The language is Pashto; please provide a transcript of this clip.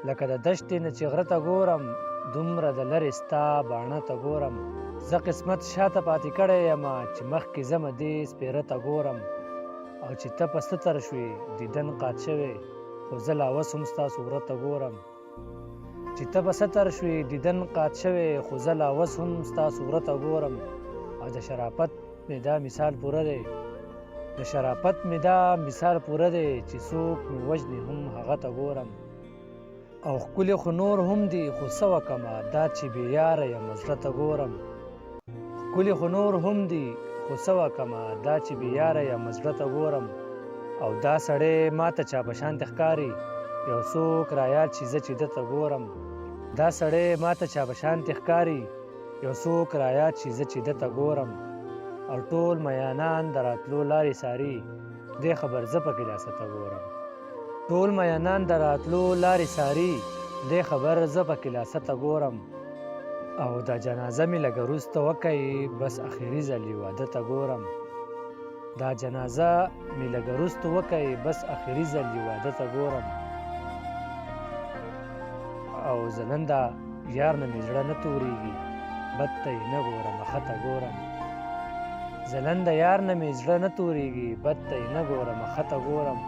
لکه د دشتې نه چې غره ته ګورم دومره د لرې ستا باڼه ته ګورم زه قسمت شاته پاتې کړی یمه چې مخکې ځمه دې سپېره ته ګورم او چې ته په ستر شوې دیدن قات شوې خو زه لا اوس هم ستا صورت ته ګورم چې ته په ستر شوې دیدن قات شوې خو زه لا اوس هم ستا صورت ته ګورم او د شرافت مې دا مثال پوره دی د شرافت مې دا مثال پوره دی چې څوک مې وژني هم هغه ته ګورم او ښکلي خو نور هم دي خو څه وکمه دا چې بې یاره یم زړه ته ګورم ښکلي خو نور هم دي خو څه وکمه دا چې بې یاره یم زړه ته ګورم او دا سړی ماته چا په شانتې ښکاري یو څوک رایاد شي زه چې ده ته ګورم دا سړی ماته چا په شانتې ښکاري یو څوک رایاد شي زه چې ده ته ګورم او ټول میانان د راتلو لارې څاري دې خبر زه پکې لاسه ته ګورم ټول میانان د راتلو لارې څاري دې خبر زه پکې لاسه ته ګورم او دا جنازه مې لږ وروسته وکئ بس اخري ځل یې واده ته ګورم دا جنازه مې لږ وروسته وکئ بس اخري ځل یې واده ته ګورم او زه نن دا یار نه مې زړه نه تورېږي بد ته یې نه ګورم ښه ته ګورم زه نن د یار نه مې زړه نه تورېږي بد ته یې نه ګورم ښه ته ګورم